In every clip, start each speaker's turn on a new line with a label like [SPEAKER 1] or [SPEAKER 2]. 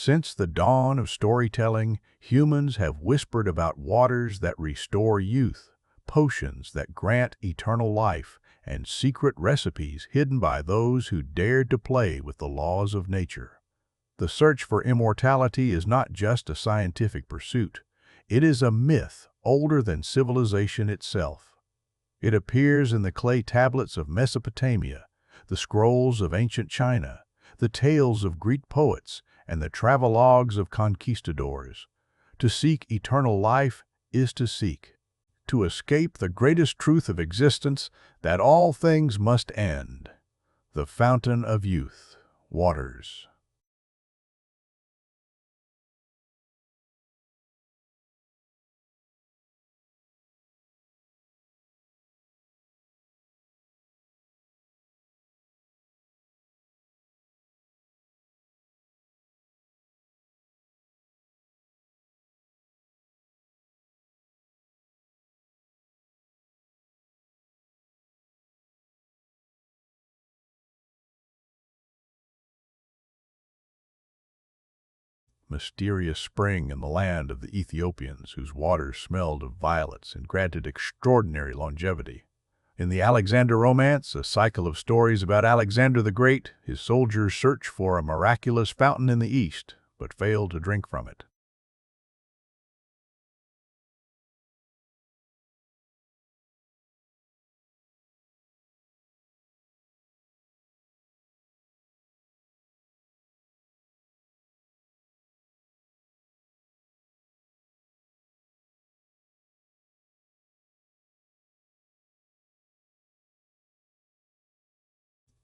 [SPEAKER 1] Since the dawn of storytelling, humans have whispered about waters that restore youth, potions that grant eternal life, and secret recipes hidden by those who dared to play with the laws of nature. The search for immortality is not just a scientific pursuit. It is a myth older than civilization itself. It appears in the clay tablets of Mesopotamia, the scrolls of ancient China, the tales of Greek poets, and the travelogues of conquistadors. To seek eternal life is to seek. To escape the greatest truth of existence, that all things must end. The fountain of youth, waters. Mysterious spring in the land of the Ethiopians, whose waters smelled of violets and granted extraordinary longevity. In the Alexander romance, a cycle of stories about Alexander the Great, his soldiers search for a miraculous fountain in the east, but fail to drink from it.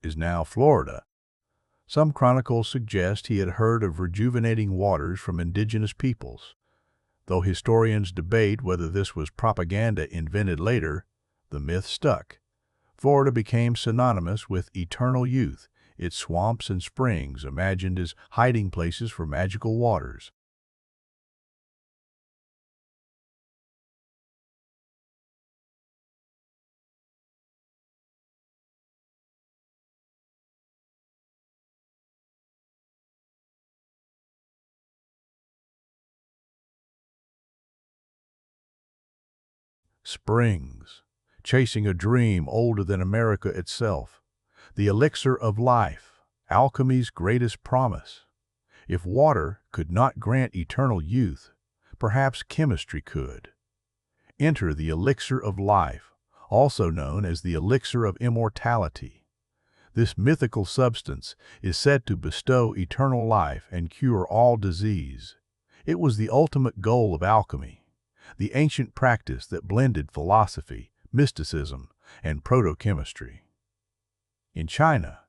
[SPEAKER 1] Is now Florida. Some chronicles suggest he had heard of rejuvenating waters from indigenous peoples. Though historians debate whether this was propaganda invented later, the myth stuck. Florida became synonymous with eternal youth, its swamps and springs imagined as hiding places for magical waters. Springs, chasing a dream older than America itself. The elixir of life, alchemy's greatest promise. If water could not grant eternal youth, perhaps chemistry could. Enter the elixir of life, also known as the elixir of immortality. This mythical substance is said to bestow eternal life and cure all disease. It was the ultimate goal of alchemy, the ancient practice that blended philosophy, mysticism, and proto-chemistry. In China,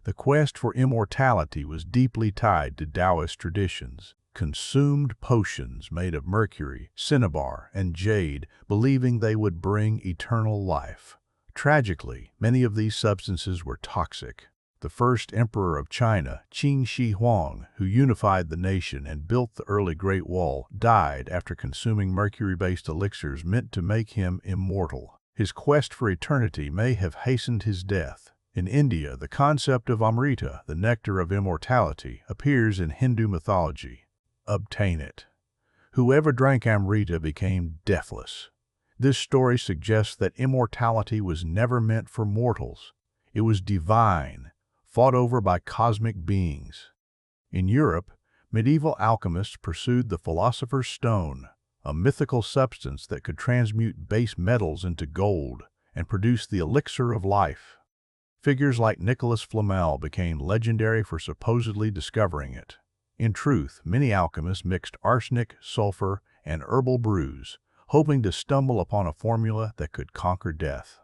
[SPEAKER 1] the quest for immortality was deeply tied to Taoist traditions. Consumed potions made of mercury, cinnabar, and jade, believing they would bring eternal life. Tragically, many of these substances were toxic. The first emperor of China, Qin Shi Huang, who unified the nation and built the early Great Wall, died after consuming mercury-based elixirs meant to make him immortal. His quest for eternity may have hastened his death. In India, the concept of Amrita, the nectar of immortality, appears in Hindu mythology. Obtain it. Whoever drank Amrita became deathless. This story suggests that immortality was never meant for mortals. It was divine, fought over by cosmic beings. In Europe, medieval alchemists pursued the Philosopher's Stone, a mythical substance that could transmute base metals into gold and produce the Elixir of Life. Figures like Nicolas Flamel became legendary for supposedly discovering it. In truth, many alchemists mixed arsenic, sulfur, and herbal brews, hoping to stumble upon a formula that could conquer death.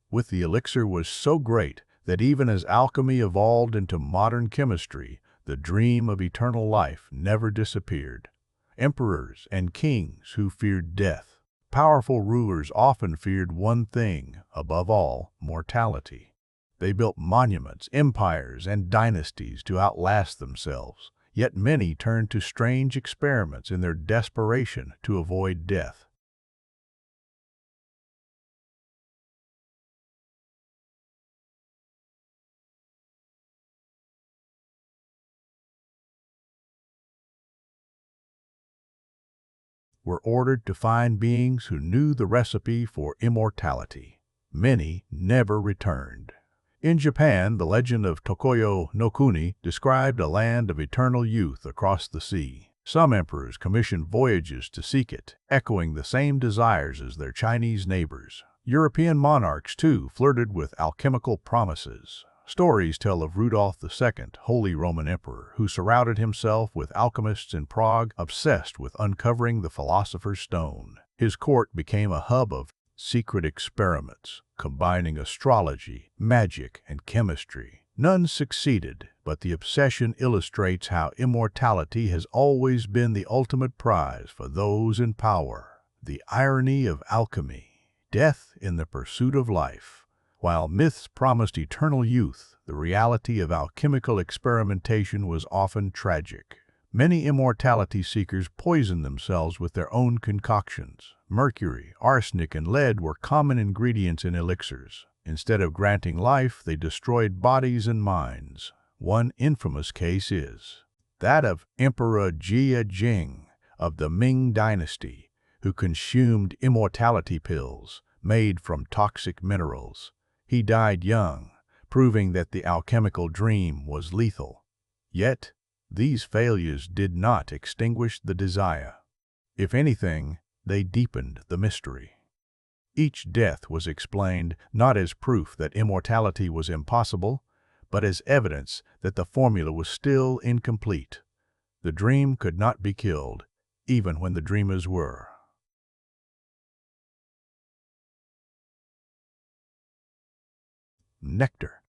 [SPEAKER 1] With the elixir was so great that even as alchemy evolved into modern chemistry, the dream of eternal life never disappeared. Emperors and kings who feared death. Powerful rulers often feared one thing, above all, mortality. They built monuments, empires, and dynasties to outlast themselves, yet many turned to strange experiments in their desperation to avoid death. were ordered to find beings who knew the recipe for immortality. Many never returned. In Japan, the legend of Tokoyo no Kuni described a land of eternal youth across the sea. Some emperors commissioned voyages to seek it, echoing the same desires as their Chinese neighbors. European monarchs, too, flirted with alchemical promises. Stories tell of Rudolf II, Holy Roman Emperor, who surrounded himself with alchemists in Prague, obsessed with uncovering the Philosopher's Stone. His court became a hub of secret experiments, combining astrology, magic, and chemistry. None succeeded, but the obsession illustrates how immortality has always been the ultimate prize for those in power. The irony of alchemy, death in the pursuit of life. While myths promised eternal youth, the reality of alchemical experimentation was often tragic. Many immortality seekers poisoned themselves with their own concoctions. Mercury, arsenic, and lead were common ingredients in elixirs. Instead of granting life, they destroyed bodies and minds. One infamous case is that of Emperor Jia Jing of the Ming Dynasty, who consumed immortality pills made from toxic minerals. He died young, proving that the alchemical dream was lethal. Yet, these failures did not extinguish the desire. If anything, they deepened the mystery. Each death was explained not as proof that immortality was impossible, but as evidence that the formula was still incomplete. The dream could not be killed, even when the dreamers were. Nectar.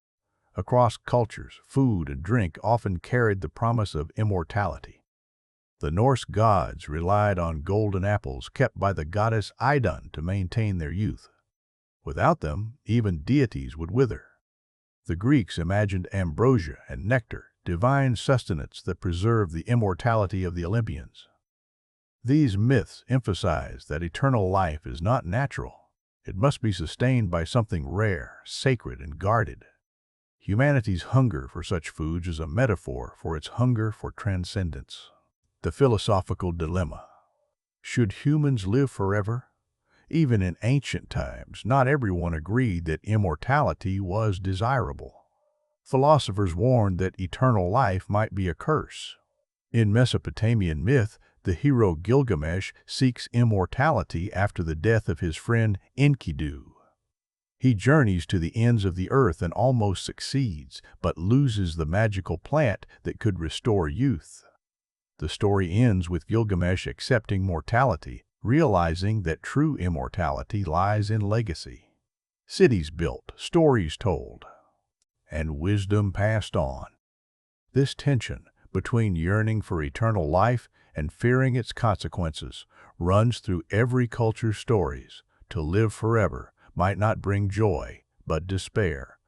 [SPEAKER 1] Across cultures, food and drink often carried the promise of immortality. The Norse gods relied on golden apples kept by the goddess Idun to maintain their youth. Without them, even deities would wither. The Greeks imagined ambrosia and nectar, divine sustenance that preserved the immortality of the Olympians. These myths emphasize that eternal life is not natural. It must be sustained by something rare, sacred, and guarded. Humanity's hunger for such foods is a metaphor for its hunger for transcendence. The philosophical dilemma. Should humans live forever? Even in ancient times, not everyone agreed that immortality was desirable. Philosophers warned that eternal life might be a curse. In Mesopotamian myth, the hero Gilgamesh seeks immortality after the death of his friend Enkidu. He journeys to the ends of the earth and almost succeeds, but loses the magical plant that could restore youth. The story ends with Gilgamesh accepting mortality, realizing that true immortality lies in legacy. Cities built, stories told, and wisdom passed on. This tension between yearning for eternal life and fearing its consequences runs through every culture's stories. To live forever might not bring joy, but despair.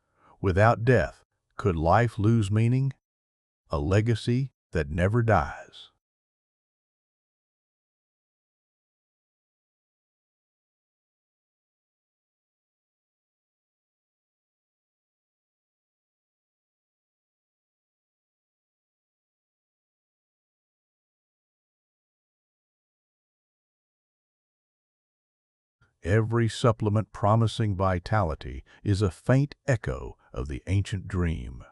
[SPEAKER 1] Without death, could life lose meaning? A legacy that never dies. Every supplement promising vitality is a faint echo of the ancient dream.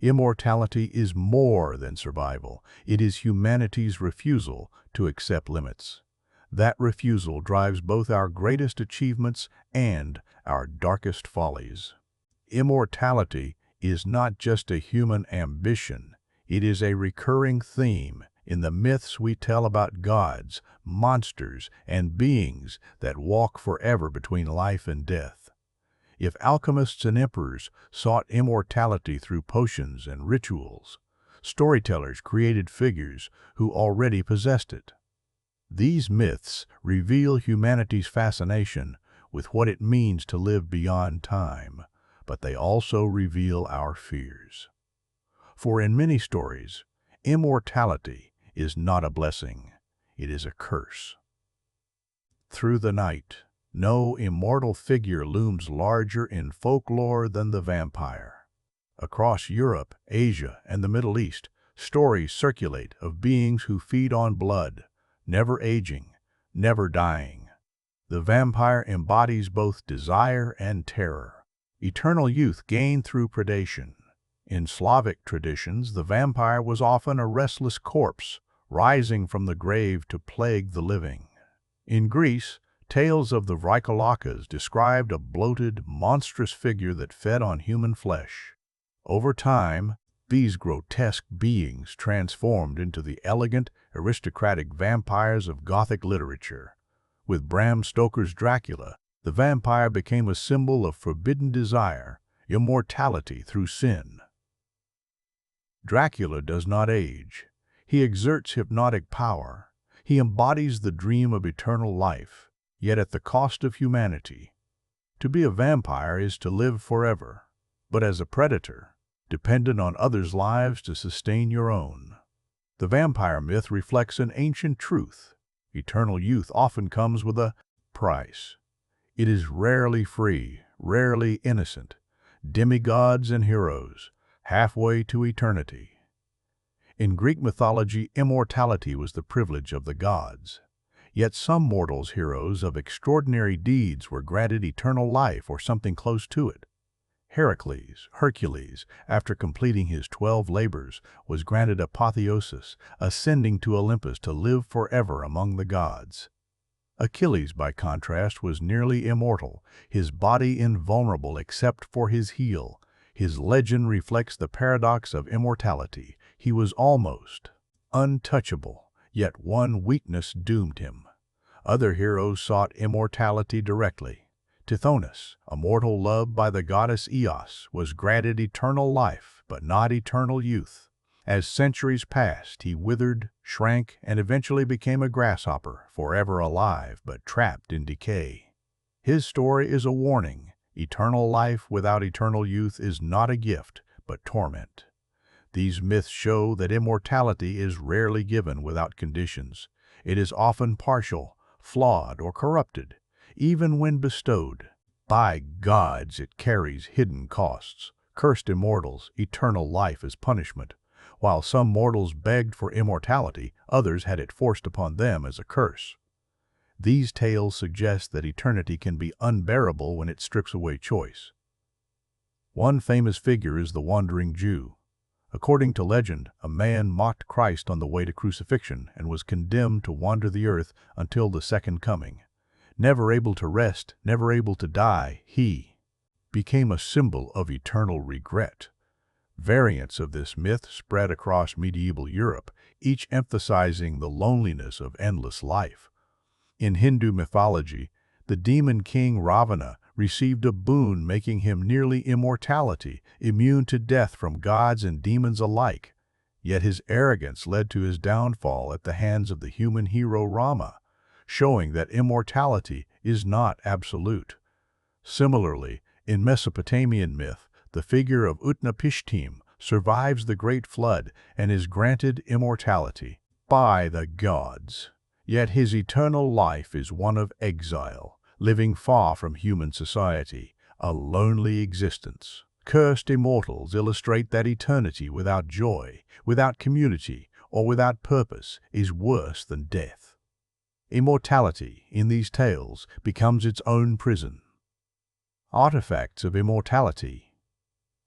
[SPEAKER 1] Immortality is more than survival. It is humanity's refusal to accept limits. That refusal drives both our greatest achievements and our darkest follies. Immortality is not just a human ambition. It is a recurring theme in the myths we tell about gods, monsters, and beings that walk forever between life and death. If alchemists and emperors sought immortality through potions and rituals, storytellers created figures who already possessed it. These myths reveal humanity's fascination with what it means to live beyond time, but they also reveal our fears. For in many stories, immortality is not a blessing, it is a curse. Through the night, no immortal figure looms larger in folklore than the vampire. Across Europe, Asia, and the Middle East, stories circulate of beings who feed on blood, never aging, never dying. The vampire embodies both desire and terror. Eternal youth gained through predation. In Slavic traditions, the vampire was often a restless corpse, rising from the grave to plague the living. In Greece, tales of the Vrykolakas described a bloated, monstrous figure that fed on human flesh. Over time, these grotesque beings transformed into the elegant, aristocratic vampires of Gothic literature. With Bram Stoker's Dracula, the vampire became a symbol of forbidden desire, immortality through sin. Dracula does not age. He exerts hypnotic power. He embodies the dream of eternal life, yet at the cost of humanity. To be a vampire is to live forever, but as a predator, dependent on others' lives to sustain your own. The vampire myth reflects an ancient truth. Eternal youth often comes with a price. It is rarely free, rarely innocent. Demigods and heroes, halfway to eternity. In Greek mythology, immortality was the privilege of the gods. Yet some mortals, heroes of extraordinary deeds, were granted eternal life or something close to it. Hercules, after completing his 12 labors, was granted apotheosis, ascending to Olympus to live forever among the gods. Achilles, by contrast, was nearly immortal, his body invulnerable except for his heel. His legend reflects the paradox of immortality. He was almost untouchable, yet one weakness doomed him. Other heroes sought immortality directly. Tithonus, a mortal loved by the goddess Eos, was granted eternal life, but not eternal youth. As centuries passed, he withered, shrank, and eventually became a grasshopper, forever alive but trapped in decay. His story is a warning. Eternal life without eternal youth is not a gift, but torment. These myths show that immortality is rarely given without conditions. It is often partial, flawed, or corrupted. Even when bestowed, by gods, it carries hidden costs. Cursed immortals, eternal life as punishment. While some mortals begged for immortality, others had it forced upon them as a curse. These tales suggest that eternity can be unbearable when it strips away choice. One famous figure is the Wandering Jew. According to legend, a man mocked Christ on the way to crucifixion and was condemned to wander the earth until the second coming. Never able to rest, never able to die, he became a symbol of eternal regret. Variants of this myth spread across medieval Europe, each emphasizing the loneliness of endless life. In Hindu mythology, the demon king Ravana received a boon making him nearly immortality, immune to death from gods and demons alike. Yet his arrogance led to his downfall at the hands of the human hero Rama, showing that immortality is not absolute. Similarly, in Mesopotamian myth, the figure of Utnapishtim survives the Great Flood and is granted immortality by the gods. Yet his eternal life is one of exile, living far from human society, a lonely existence. Cursed immortals illustrate that eternity without joy, without community, or without purpose is worse than death. Immortality, in these tales, becomes its own prison. Artifacts of immortality.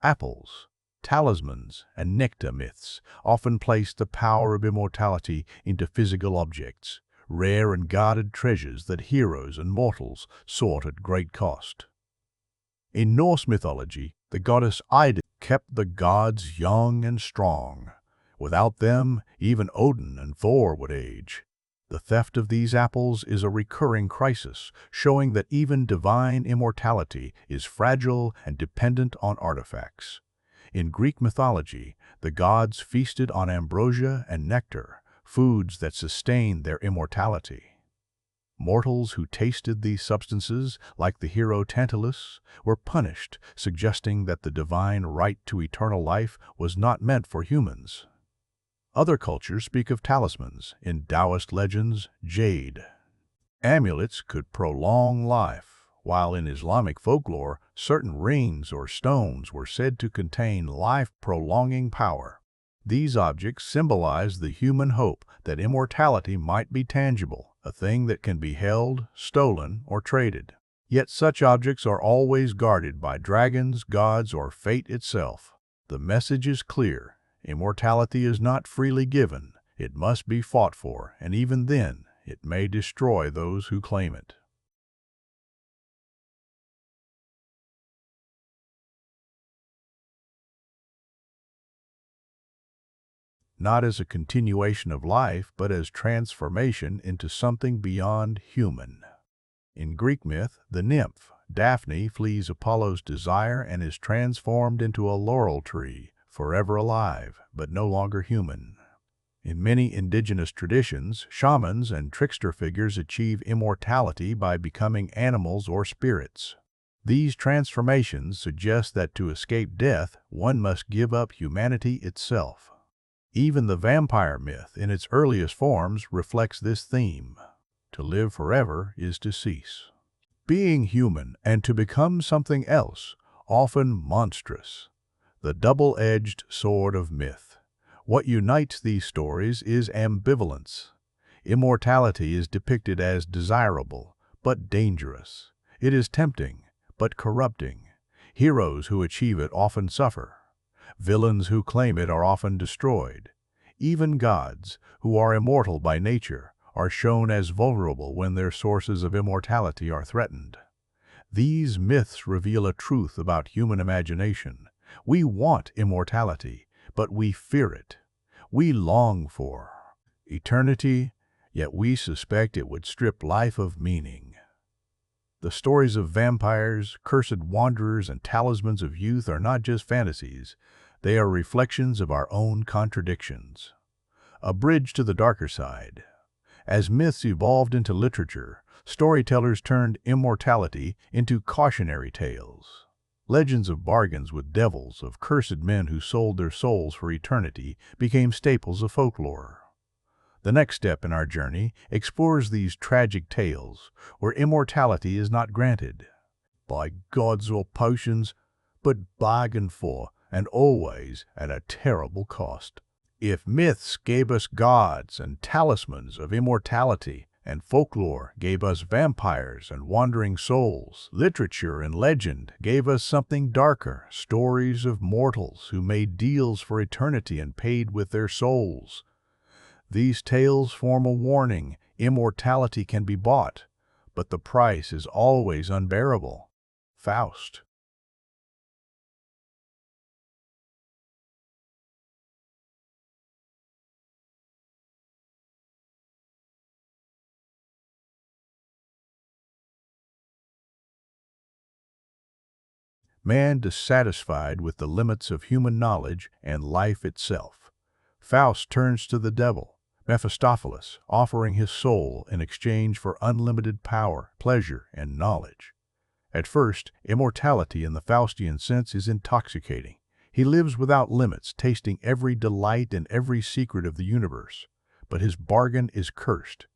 [SPEAKER 1] Apples, talismans, and nectar myths often place the power of immortality into physical objects, rare and guarded treasures that heroes and mortals sought at great cost. In Norse mythology, the goddess Ida kept the gods young and strong. Without them, even Odin and Thor would age. The theft of these apples is a recurring crisis, showing that even divine immortality is fragile and dependent on artifacts. In Greek mythology, the gods feasted on ambrosia and nectar, foods that sustained their immortality. Mortals who tasted these substances, like the hero Tantalus, were punished, suggesting that the divine right to eternal life was not meant for humans. Other cultures speak of talismans. In Taoist legends, jade amulets could prolong life, while in Islamic folklore, certain rings or stones were said to contain life-prolonging power. These objects symbolize the human hope that immortality might be tangible, a thing that can be held, stolen, or traded. Yet such objects are always guarded by dragons, gods, or fate itself. The message is clear. Immortality is not freely given. It must be fought for, and even then, it may destroy those who claim it. Not as a continuation of life, but as transformation into something beyond human. In Greek myth, the nymph, Daphne, flees Apollo's desire and is transformed into a laurel tree, forever alive, but no longer human. In many indigenous traditions, shamans and trickster figures achieve immortality by becoming animals or spirits. These transformations suggest that to escape death, one must give up humanity itself. Even the vampire myth, in its earliest forms, reflects this theme. To live forever is to cease. Being human and to become something else, often monstrous. The double-edged sword of myth. What unites these stories is ambivalence. Immortality is depicted as desirable, but dangerous. It is tempting, but corrupting. Heroes who achieve it often suffer. Villains who claim it are often destroyed. Even gods, who are immortal by nature, are shown as vulnerable when their sources of immortality are threatened. These myths reveal a truth about human imagination. We want immortality, but we fear it. We long for eternity, yet we suspect it would strip life of meaning. The stories of vampires, cursed wanderers, and talismans of youth are not just fantasies. They are reflections of our own contradictions. A bridge to the darker side. As myths evolved into literature, storytellers turned immortality into cautionary tales. Legends of bargains with devils, of cursed men who sold their souls for eternity, became staples of folklore. The next step in our journey explores these tragic tales, where immortality is not granted by gods or potions, but bargained for, and always at a terrible cost. If myths gave us gods and talismans of immortality, and folklore gave us vampires and wandering souls, literature and legend gave us something darker, stories of mortals who made deals for eternity and paid with their souls. These tales form a warning. Immortality can be bought, but the price is always unbearable. Faust. Man dissatisfied with the limits of human knowledge and life itself. Faust turns to the devil, Mephistopheles, offering his soul in exchange for unlimited power, pleasure, and knowledge. At first, immortality in the Faustian sense is intoxicating. He lives without limits, tasting every delight and every secret of the universe. But his bargain is cursed.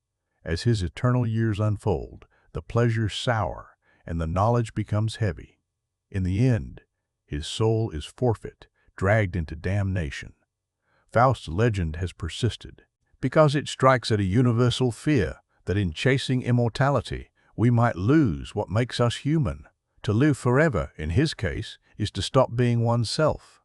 [SPEAKER 1] As his eternal years unfold, the pleasures sour, and the knowledge becomes heavy. In the end, his soul is forfeit, dragged into damnation. Faust's legend has persisted, because it strikes at a universal fear that in chasing immortality, we might lose what makes us human. To live forever, in his case, is to stop being oneself.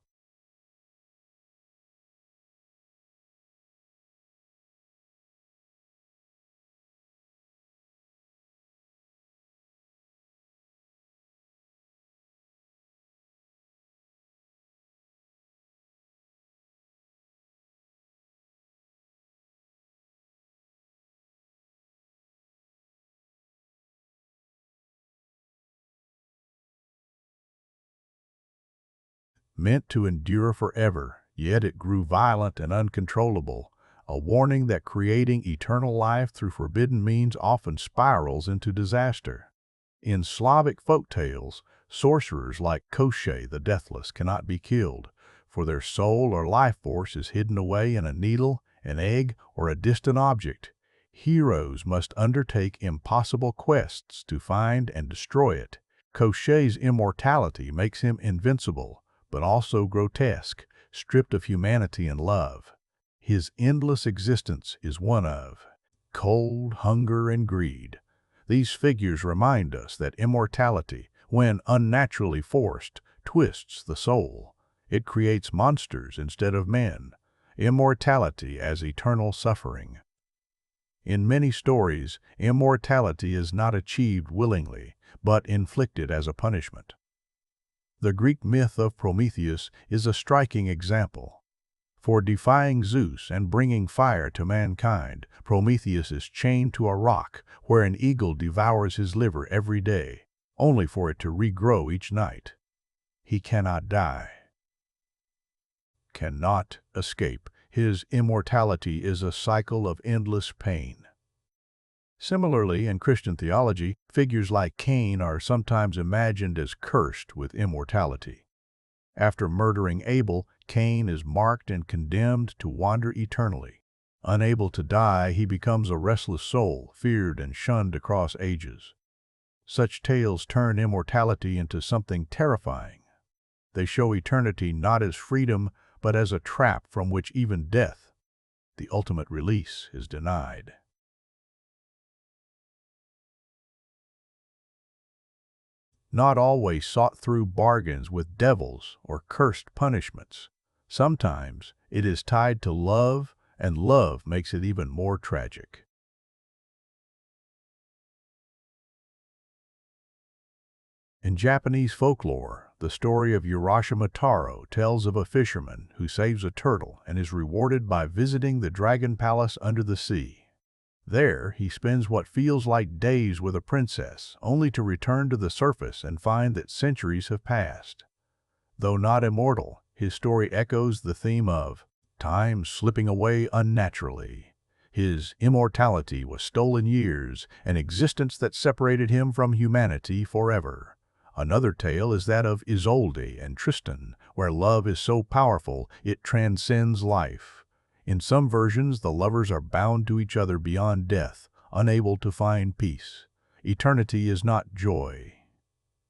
[SPEAKER 1] Meant to endure forever, yet it grew violent and uncontrollable, a warning that creating eternal life through forbidden means often spirals into disaster. In Slavic folk tales, sorcerers like Koschei the Deathless cannot be killed, for their soul or life force is hidden away in a needle, an egg, or a distant object. Heroes must undertake impossible quests to find and destroy it. Koschei's immortality makes him invincible, but also grotesque, stripped of humanity and love. His endless existence is one of cold, hunger, and greed. These figures remind us that immortality, when unnaturally forced, twists the soul. It creates monsters instead of men. Immortality as eternal suffering. In many stories, immortality is not achieved willingly, but inflicted as a punishment. The Greek myth of Prometheus is a striking example. For defying Zeus and bringing fire to mankind, Prometheus is chained to a rock where an eagle devours his liver every day, only for it to regrow each night. He cannot die, cannot escape. His immortality is a cycle of endless pain. Similarly, in Christian theology, figures like Cain are sometimes imagined as cursed with immortality. After murdering Abel, Cain is marked and condemned to wander eternally. Unable to die, he becomes a restless soul, feared and shunned across ages. Such tales turn immortality into something terrifying. They show eternity not as freedom, but as a trap from which even death, the ultimate release, is denied. Not always sought through bargains with devils or cursed punishments. Sometimes it is tied to love, and love makes it even more tragic. In Japanese folklore, the story of Urashima Taro tells of a fisherman who saves a turtle and is rewarded by visiting the dragon palace under the sea. There, he spends what feels like days with a princess, only to return to the surface and find that centuries have passed. Though not immortal, his story echoes the theme of time slipping away unnaturally. His immortality was stolen years, an existence that separated him from humanity forever. Another tale is that of Isolde and Tristan, where love is so powerful it transcends life. In some versions, the lovers are bound to each other beyond death, unable to find peace. Eternity is not joy.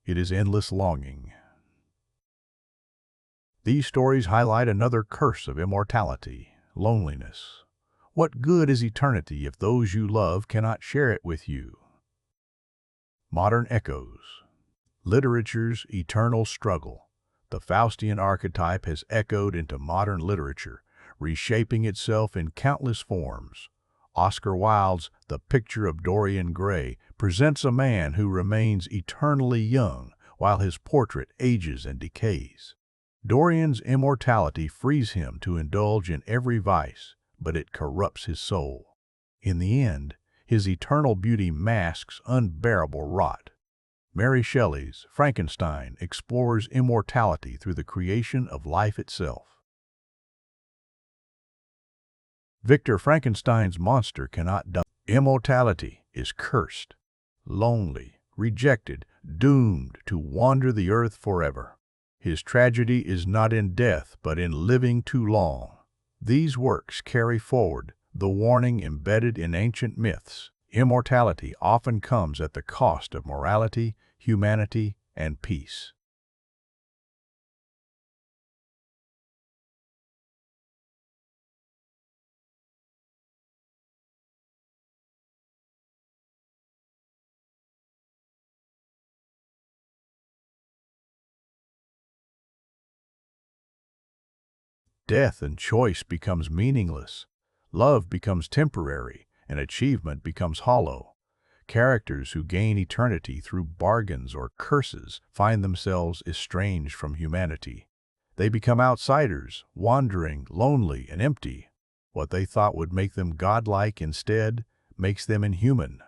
[SPEAKER 1] It is endless longing. These stories highlight another curse of immortality: loneliness. What good is eternity if those you love cannot share it with you? Modern echoes. Literature's eternal struggle. The Faustian archetype has echoed into modern literature, reshaping itself in countless forms. Oscar Wilde's The Picture of Dorian Gray presents a man who remains eternally young while his portrait ages and decays. Dorian's immortality frees him to indulge in every vice, but it corrupts his soul. In the end, his eternal beauty masks unbearable rot. Mary Shelley's Frankenstein explores immortality through the creation of life itself. Victor Frankenstein's monster cannot die. Immortality is cursed, lonely, rejected, doomed to wander the earth forever. His tragedy is not in death, but in living too long. These works carry forward the warning embedded in ancient myths. Immortality often comes at the cost of morality, humanity, and peace. Death and choice becomes meaningless. Love becomes temporary, and achievement becomes hollow. Characters who gain eternity through bargains or curses find themselves estranged from humanity. They become outsiders, wandering, lonely, and empty. What they thought would make them godlike instead makes them inhuman.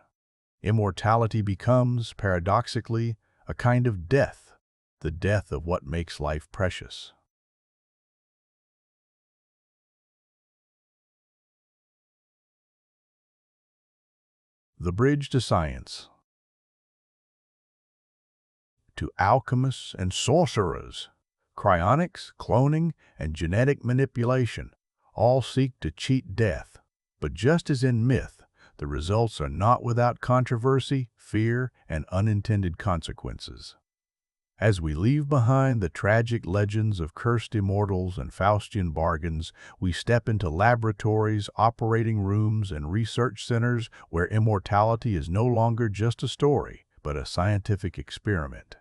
[SPEAKER 1] Immortality becomes, paradoxically, a kind of death, the death of what makes life precious. The bridge to science. To alchemists and sorcerers, cryonics, cloning, and genetic manipulation all seek to cheat death. But just as in myth, the results are not without controversy, fear, and unintended consequences. As we leave behind the tragic legends of cursed immortals and Faustian bargains, we step into laboratories, operating rooms, and research centers where immortality is no longer just a story, but a scientific experiment.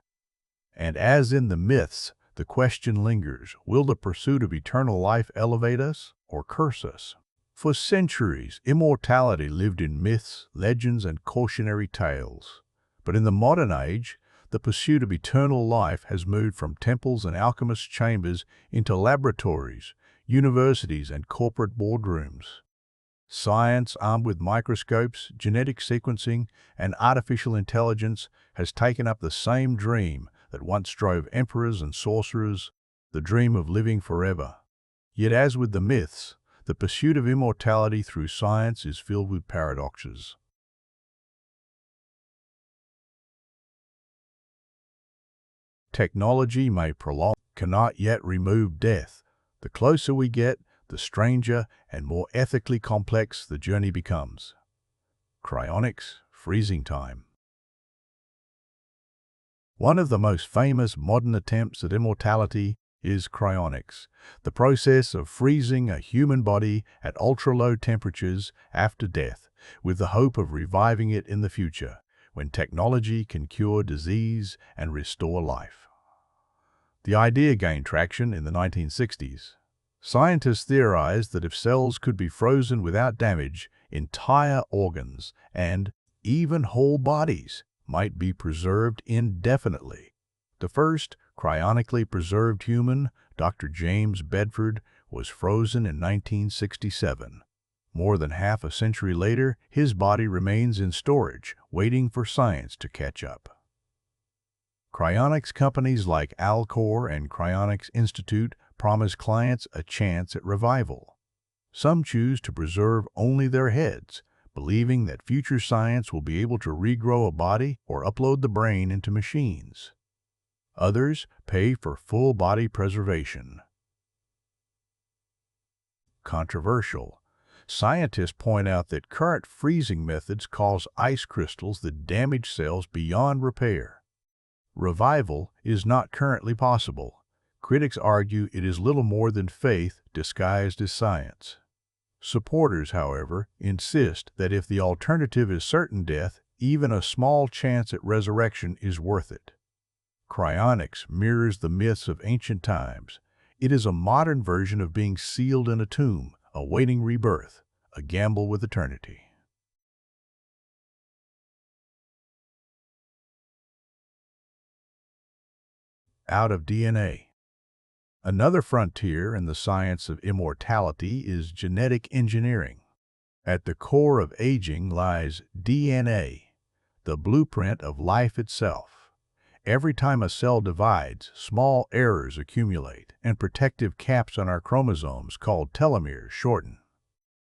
[SPEAKER 1] And as in the myths, the question lingers, will the pursuit of eternal life elevate us or curse us? For centuries, immortality lived in myths, legends, and cautionary tales. But in the modern age, the pursuit of eternal life has moved from temples and alchemists' chambers into laboratories, universities, and corporate boardrooms. Science, armed with microscopes, genetic sequencing, and artificial intelligence, has taken up the same dream that once drove emperors and sorcerers, the dream of living forever. Yet as with the myths, the pursuit of immortality through science is filled with paradoxes. Technology may prolong, cannot yet remove death. The closer we get, the stranger and more ethically complex the journey becomes. Cryonics, freezing time. One of the most famous modern attempts at immortality is cryonics, the process of freezing a human body at ultra-low temperatures after death, with the hope of reviving it in the future, when technology can cure disease and restore life. The idea gained traction in the 1960s. Scientists theorized that if cells could be frozen without damage, entire organs and even whole bodies might be preserved indefinitely. The first cryonically preserved human, Dr. James Bedford, was frozen in 1967. More than half a century later, his body remains in storage, waiting for science to catch up. Cryonics companies like Alcor and Cryonics Institute promise clients a chance at revival. Some choose to preserve only their heads, believing that future science will be able to regrow a body or upload the brain into machines. Others pay for full body preservation. Controversial. Scientists point out that current freezing methods cause ice crystals that damage cells beyond repair. Revival is not currently possible. Critics argue it is little more than faith disguised as science. Supporters, however, insist that if the alternative is certain death, even a small chance at resurrection is worth it. Cryonics mirrors the myths of ancient times. It is a modern version of being sealed in a tomb, awaiting rebirth, a gamble with eternity. Out of DNA. Another frontier in the science of immortality is genetic engineering. At the core of aging lies DNA, the blueprint of life itself. Every time a cell divides, small errors accumulate, and protective caps on our chromosomes called telomeres shorten.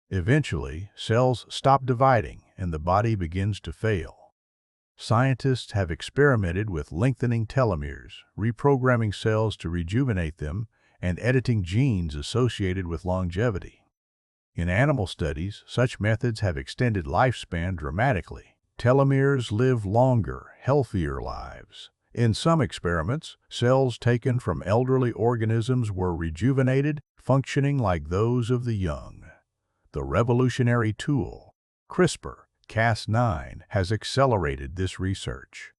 [SPEAKER 1] Eventually, cells stop dividing and the body begins to fail. Scientists have experimented with lengthening telomeres, reprogramming cells to rejuvenate them, and editing genes associated with longevity. In animal studies, such methods have extended lifespan dramatically. Telomeres live longer, healthier lives. In some experiments, cells taken from elderly organisms were rejuvenated, functioning like those of the young. The revolutionary tool, CRISPR-Cas9, has accelerated this research.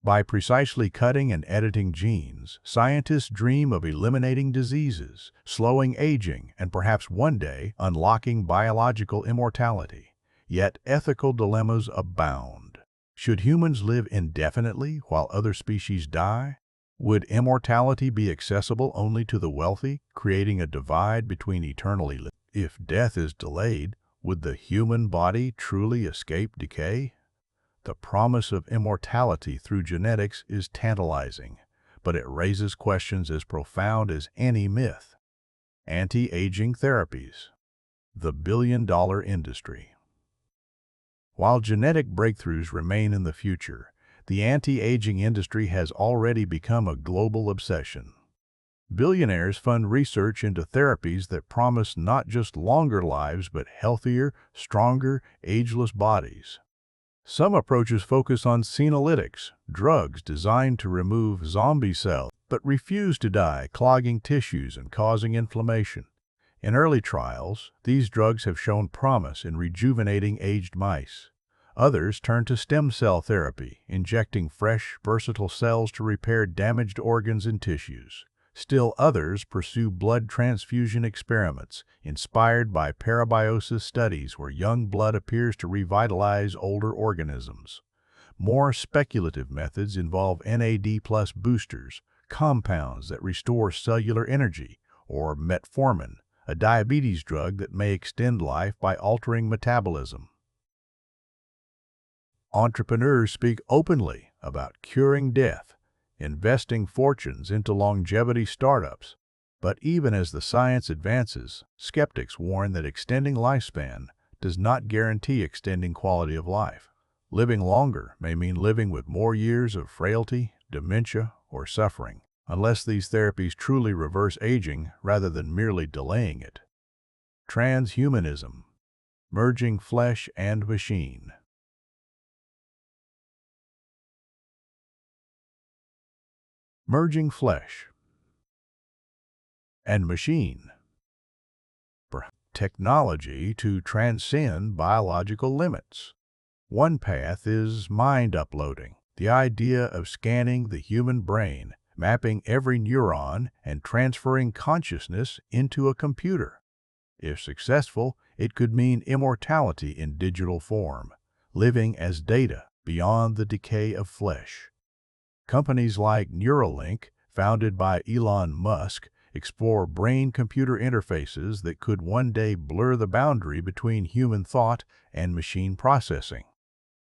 [SPEAKER 1] By precisely cutting and editing genes, scientists dream of eliminating diseases, slowing aging, and perhaps one day unlocking biological immortality. Yet ethical dilemmas abound. Should humans live indefinitely while other species die? Would immortality be accessible only to the wealthy, creating a divide between eternally living? If death is delayed, would the human body truly escape decay? The promise of immortality through genetics is tantalizing, but it raises questions as profound as any myth. Anti-aging therapies. The billion-dollar industry. While genetic breakthroughs remain in the future, the anti-aging industry has already become a global obsession. Billionaires fund research into therapies that promise not just longer lives but healthier, stronger, ageless bodies. Some approaches focus on senolytics, drugs designed to remove zombie cells, but refuse to die, clogging tissues and causing inflammation. In early trials, these drugs have shown promise in rejuvenating aged mice. Others turn to stem cell therapy, injecting fresh, versatile cells to repair damaged organs and tissues. Still others pursue blood transfusion experiments, inspired by parabiosis studies where young blood appears to revitalize older organisms. More speculative methods involve NAD+ boosters, compounds that restore cellular energy, or metformin, a diabetes drug that may extend life by altering metabolism. Entrepreneurs speak openly about curing death, investing fortunes into longevity startups. But even as the science advances, skeptics warn that extending lifespan does not guarantee extending quality of life. Living longer may mean living with more years of frailty, dementia, or suffering, unless these therapies truly reverse aging rather than merely delaying it. Transhumanism, merging flesh and machine. Merging flesh and machine. Technology to transcend biological limits. One path is mind uploading, the idea of scanning the human brain, mapping every neuron, and transferring consciousness into a computer. If successful, it could mean immortality in digital form, living as data beyond the decay of flesh. Companies like Neuralink, founded by Elon Musk, explore brain-computer interfaces that could one day blur the boundary between human thought and machine processing.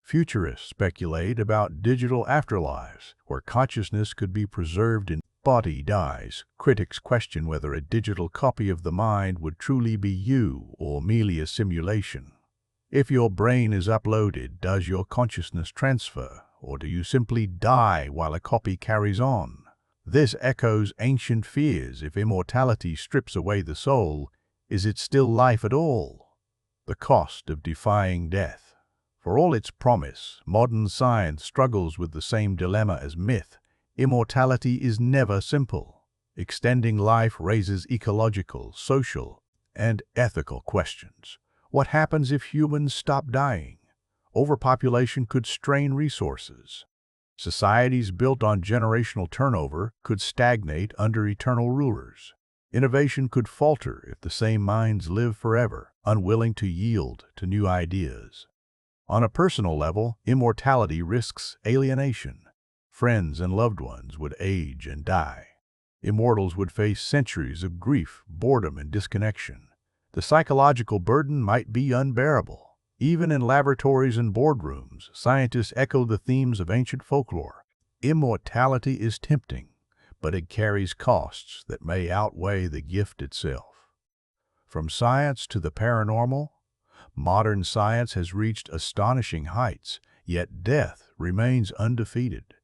[SPEAKER 1] Futurists speculate about digital afterlives, where consciousness could be preserved in body dies. Critics question whether a digital copy of the mind would truly be you or merely a simulation. If your brain is uploaded, does your consciousness transfer, or do you simply die while a copy carries on? This echoes ancient fears. If immortality strips away the soul, is it still life at all? The cost of defying death. For all its promise, modern science struggles with the same dilemma as myth. Immortality is never simple. Extending life raises ecological, social, and ethical questions. What happens if humans stop dying? Overpopulation could strain resources. Societies built on generational turnover could stagnate under eternal rulers. Innovation could falter if the same minds live forever, unwilling to yield to new ideas. On a personal level, immortality risks alienation. Friends and loved ones would age and die. Immortals would face centuries of grief, boredom, and disconnection. The psychological burden might be unbearable. Even in laboratories and boardrooms, scientists echo the themes of ancient folklore. Immortality is tempting, but it carries costs that may outweigh the gift itself. From science to the paranormal, modern science has reached astonishing heights, yet death remains undefeated.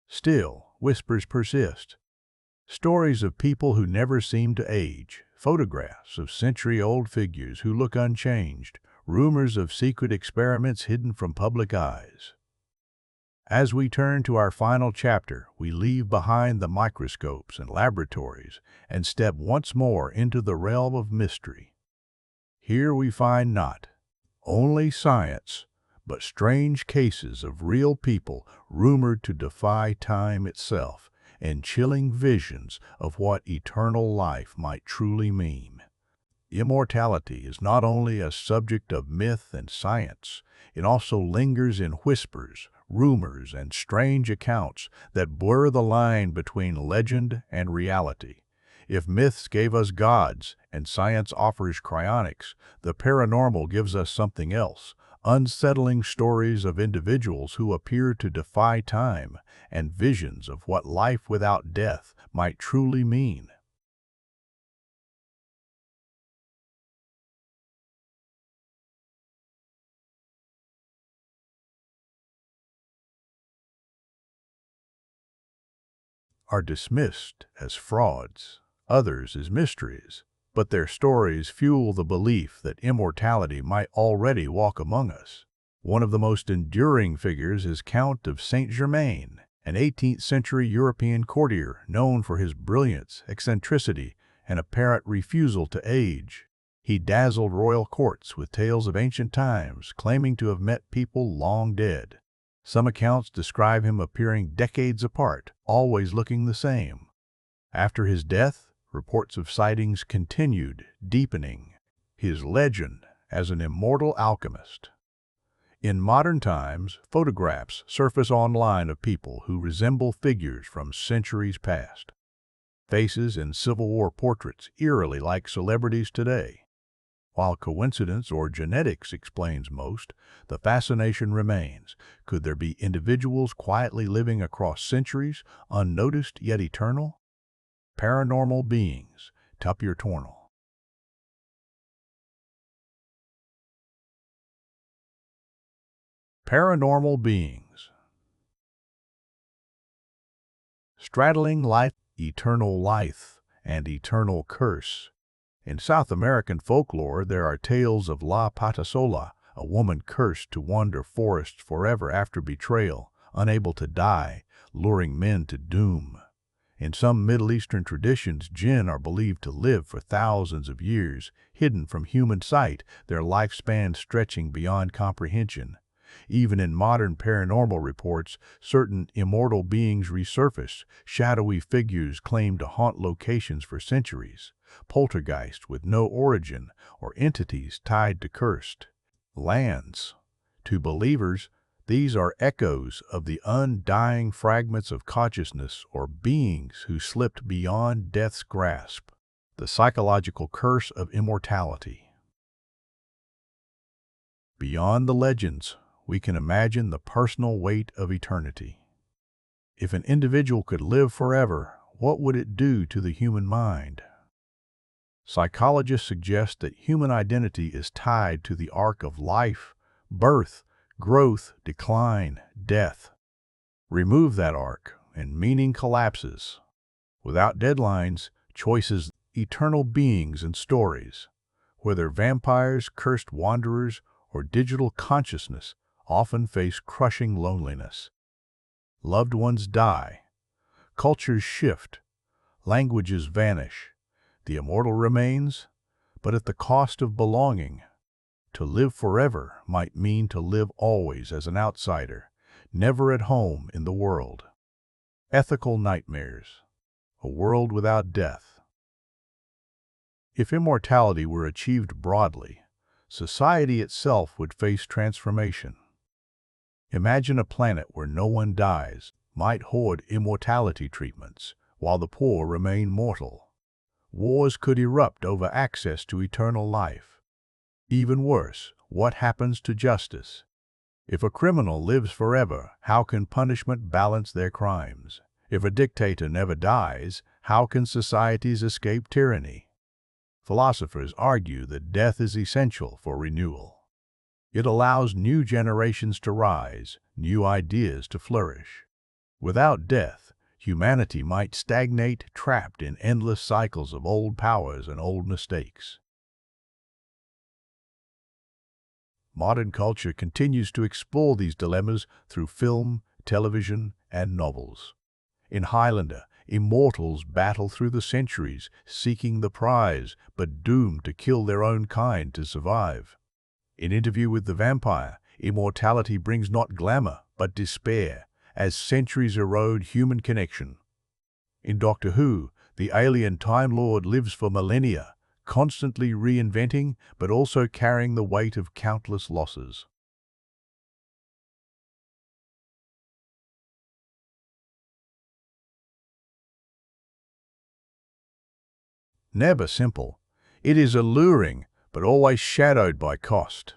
[SPEAKER 1] Still, whispers persist. Stories of people who never seem to age, photographs of century-old figures who look unchanged, rumors of secret experiments hidden from public eyes. As we turn to our final chapter, we leave behind the microscopes and laboratories and step once more into the realm of mystery. Here we find not only science, but strange cases of real people rumored to defy time itself, and chilling visions of what eternal life might truly mean. Immortality is not only a subject of myth and science, it also lingers in whispers, rumors, and strange accounts that blur the line between legend and reality. If myths gave us gods and science offers cryonics, the paranormal gives us something else, unsettling stories of individuals who appear to defy time and visions of what life without death might truly mean. Are dismissed as frauds, others as mysteries, but their stories fuel the belief that immortality might already walk among us. One of the most enduring figures is Count of Saint-Germain, an 18th-century European courtier known for his brilliance, eccentricity, and apparent refusal to age. He dazzled royal courts with tales of ancient times, claiming to have met people long dead. Some accounts describe him appearing decades apart, always looking the same. After his death, reports of sightings continued, deepening his legend as an immortal alchemist. In modern times, photographs surface online of people who resemble figures from centuries past. Faces in Civil War portraits eerily like celebrities today. While coincidence or genetics explains most, the fascination remains. Could there be individuals quietly living across centuries, unnoticed yet eternal? Paranormal beings, Tupurtornal. Paranormal beings. Straddling life, eternal life, and eternal curse. In South American folklore, there are tales of La Patasola, a woman cursed to wander forests forever after betrayal, unable to die, luring men to doom. In some Middle Eastern traditions, jinn are believed to live for thousands of years, hidden from human sight, their lifespan stretching beyond comprehension. Even in modern paranormal reports, certain immortal beings resurface, shadowy figures claim to haunt locations for centuries, poltergeists with no origin, or entities tied to cursed lands. To believers, these are echoes of the undying fragments of consciousness or beings who slipped beyond death's grasp. The psychological curse of immortality. Beyond the legends, we can imagine the personal weight of eternity. If an individual could live forever, what would it do to the human mind? Psychologists suggest that human identity is tied to the arc of life, birth, growth, decline, death. Remove that arc, and meaning collapses. Without deadlines, choices, eternal beings and stories, whether vampires, cursed wanderers, or digital consciousness, often face crushing loneliness. Loved ones die. Cultures shift. Languages vanish. The immortal remains, but at the cost of belonging. To live forever might mean to live always as an outsider, never at home in the world. Ethical nightmares. A world without death. If immortality were achieved broadly, society itself would face transformation. Imagine a planet where no one dies, might hoard immortality treatments, while the poor remain mortal. Wars could erupt over access to eternal life. Even worse, what happens to justice? If a criminal lives forever, how can punishment balance their crimes? If a dictator never dies, how can societies escape tyranny? Philosophers argue that death is essential for renewal. It allows new generations to rise, new ideas to flourish. Without death, humanity might stagnate, trapped in endless cycles of old powers and old mistakes. Modern culture continues to explore these dilemmas through film, television, and novels. In Highlander, immortals battle through the centuries, seeking the prize, but doomed to kill their own kind to survive. In Interview with the Vampire, immortality brings not glamour, but despair, as centuries erode human connection. In Doctor Who, the alien Time Lord lives for millennia, constantly reinventing, but also carrying the weight of countless losses. Never simple. It is alluring, but always shadowed by cost.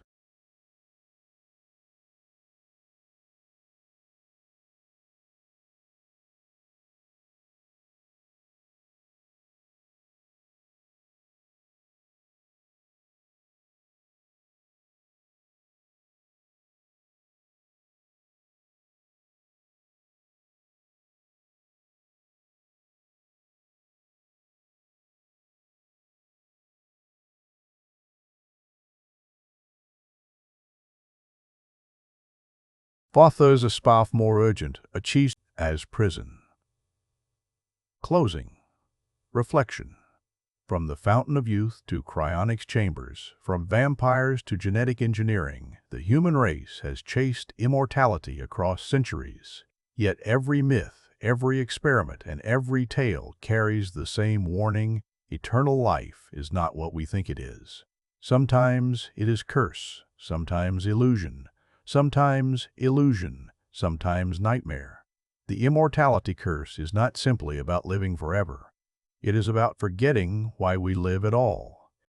[SPEAKER 1] Fothos a spaf more urgent, achieved as prison. Closing. Reflection. From the fountain of youth to cryonics chambers, from vampires to genetic engineering, the human race has chased immortality across centuries. Yet every myth, every experiment, and every tale carries the same warning: eternal life is not what we think it is. Sometimes it is curse, sometimes illusion, sometimes nightmare. The immortality curse is not simply about living forever. It is about forgetting why we live at all.